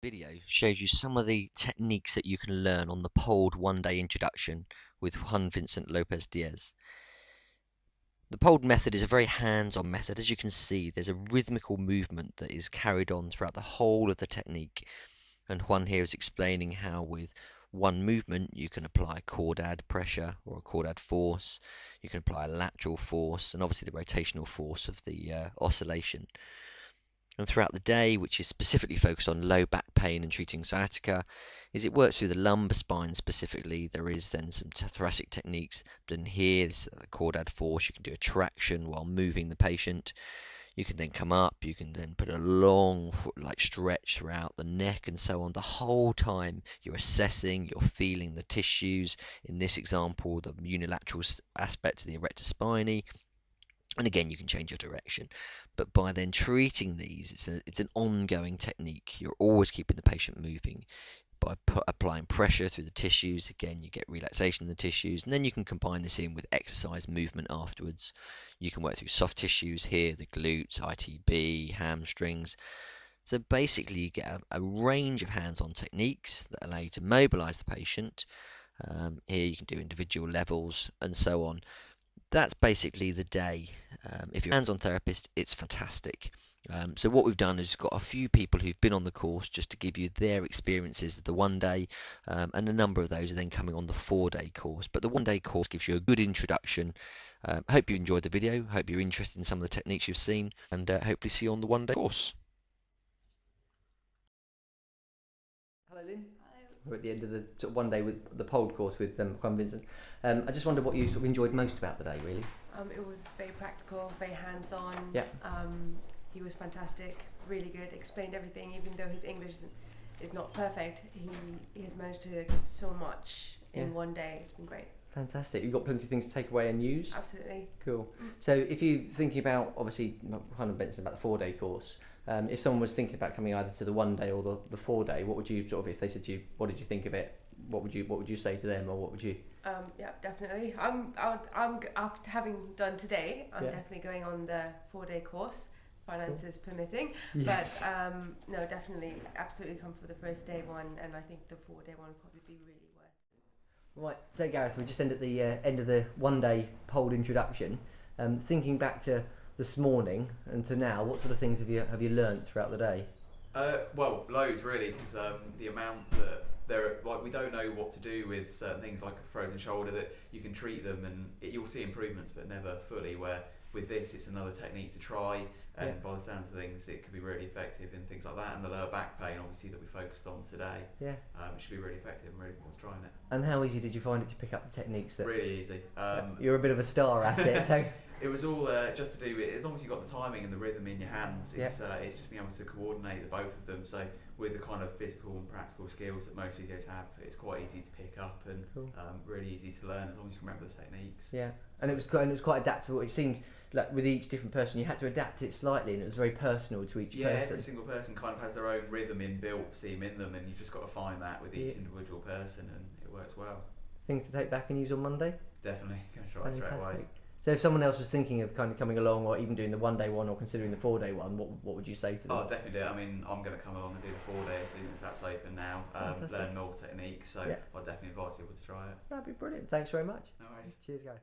Video shows you some of the techniques that you can learn on the POLD one-day introduction with Juan Vincent Lopez Diaz. The POLD method is a very hands-on method. As you can see, there's a rhythmical movement that is carried on throughout the whole of the technique. And Juan here is explaining how with one movement you can apply chordad pressure or a chordad force, you can apply a lateral force, and obviously the rotational force of the oscillation. And throughout the day, which is specifically focused on low back pain and treating sciatica, is it works through the lumbar spine specifically. There is then some thoracic techniques, but in here, this is the chordad force. You can do a traction while moving the patient. You can then come up, you can then put a long stretch throughout the neck and so on. The whole time you're assessing, you're feeling the tissues. In this example, the unilateral aspect of the erector spinae. And again, you can change your direction, but by then treating these, it's an ongoing technique. You're always keeping the patient moving by applying pressure through the tissues. Again, you get relaxation in the tissues, and then you can combine this in with exercise movement afterwards. You can work through soft tissues here, the glutes, ITB, hamstrings. So basically, you get a range of hands-on techniques that allow you to mobilize the patient. Here you can do individual levels and so on. That's basically the day. If you're a hands-on therapist, it's fantastic. So what we've done is got a few people who've been on the course just to give you their experiences of the one day, and a number of those are then coming on the 4-day course. But the 1-day course gives you a good introduction. Hope you enjoyed the video, hope you're interested in some of the techniques you've seen, and hopefully see you on the 1-day course. Hello Lynn. We're at the end of the sort of 1 day with the POLD course with Juan Vincent. I just wondered what you sort of enjoyed most about the day, really. It was very practical, very hands-on. Yeah. He was fantastic, really good, explained everything, even though his English is not perfect. He has managed to give so much in 1 day. It's been great. Fantastic. You've got plenty of things to take away and use? Absolutely. Cool. So if you're thinking about, obviously, Juan mentioned about the 4-day course, if someone was thinking about coming either to the 1 day or the 4-day, what would you sort of, if they said to you, what did you think of it? What would you say to them, or what would you? Yeah, definitely. I'm after having done today, I'm definitely going on the 4-day course, finances permitting. Yes. But no, definitely, absolutely come for the first day one, and I think the 4-day one will probably be really worth it. Right. So Gareth, we just end at the end of the 1-day POLD introduction. Thinking back to this morning and to now, what sort of things have you learnt throughout the day? Well, loads really, because the amount that we don't know what to do with certain things like a frozen shoulder, that you can treat them and you'll see improvements but never fully, where with this it's another technique to try, and by the sounds of things it could be really effective in things like that, and the lower back pain obviously that we focused on today. It should be really effective. I'm really forward trying it. And how easy did you find it to pick up the techniques? Really easy. You're a bit of a star at it, so it was all just to do with, as long as you've got the timing and the rhythm in your hands, it's just being able to coordinate the both of them. So with the kind of physical and practical skills that most physios have, it's quite easy to pick up and really easy to learn as long as you remember the techniques. Yeah, and it was quite adaptable. It seemed like with each different person you had to adapt it slightly, and it was very personal to each person. Yeah, every single person kind of has their own rhythm inbuilt seam in them, and you've just got to find that with each individual person, and it works well. Things to take back and use on Monday? Definitely, going to try it straight away. So if someone else was thinking of kind of coming along, or even doing the 1-day one, or considering the 4-day one, what would you say to them? Oh, definitely do it. I mean, I'm going to come along and do the 4-day as soon as that's open now. Learn more techniques, so I'd definitely advise people to try it. That'd be brilliant. Thanks very much. No worries. Cheers, guys.